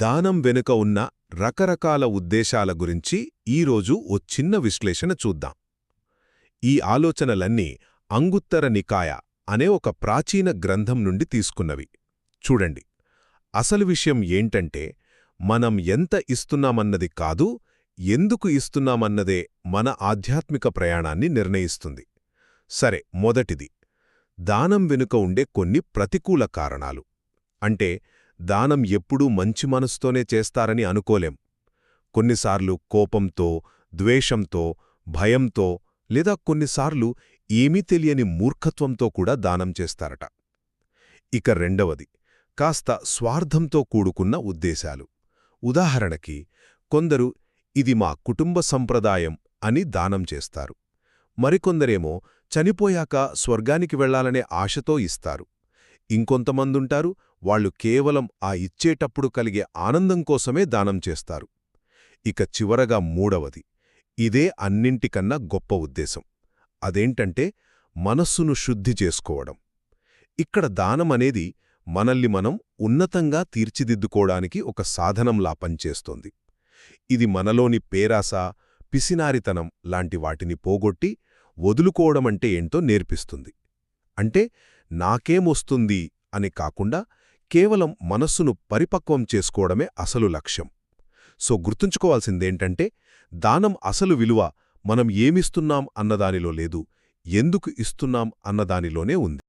దానం వెనుక ఉన్న రకరకాల ఉద్దేశాల గురించి ఈరోజు ఓ చిన్న విశ్లేషణ చూద్దాం. ఈ ఆలోచనలన్నీ అంగుత్తర నికాయ అనే ఒక ప్రాచీన గ్రంథం నుండి తీసుకున్నవి. చూడండి, అసలు విషయం ఏంటంటే మనం ఎంత ఇస్తున్నామన్నది కాదు, ఎందుకు ఇస్తున్నామన్నదే మన ఆధ్యాత్మిక ప్రయాణాన్ని నిర్ణయిస్తుంది. సరే, మొదటిది దానం వెనుక ఉండే కొన్ని ప్రతికూల కారణాలు. అంటే దానం ఎప్పుడూ మంచి మనసుతోనే చేస్తారని అనుకోలేం. కొన్నిసార్లు కోపంతో, ద్వేషంతో, భయంతో లేదా కొన్నిసార్లు ఏమీ తెలియని మూర్ఖత్వంతో కూడా దానం చేస్తారట. ఇక రెండవది, కాస్త స్వార్థంతో కూడుకున్న ఉద్దేశాలు. ఉదాహరణకి, కొందరు ఇది మా కుటుంబ సంప్రదాయం అని దానం చేస్తారు. మరికొందరేమో చనిపోయాక స్వర్గానికి వెళ్లాలనే ఆశతో ఇస్తారు. ఇంకొంతమందుంటారు, వాళ్ళు కేవలం ఆ ఇచ్చేటప్పుడు కలిగే ఆనందం కోసమే దానం చేస్తారు. ఇక చివరగా మూడవది, ఇదే అన్నింటికన్నా గొప్ప ఉద్దేశం. అదేంటంటే మనస్సును శుద్ధి చేసుకోవడం. ఇక్కడ దానమనేది మనల్ని మనం ఉన్నతంగా తీర్చిదిద్దుకోవడానికి ఒక సాధనంలా పనిచేస్తోంది. ఇది మనలోని పేరాస, పిసినారితనం లాంటి వాటిని పోగొట్టి వదులుకోవడమంటే ఏంటో నేర్పిస్తుంది. అంటే నాకేమొస్తుంది అని కాకుండా కేవలం మనస్సును పరిపక్వం చేసుకోవడమే అసలు లక్ష్యం. సో గుర్తుంచుకోవాల్సిందేంటంటే దానం అసలు విలువ మనం ఏమిస్తున్నాం అన్నదానిలో లేదు, ఎందుకు ఇస్తున్నాం అన్నదానిలోనే ఉంది.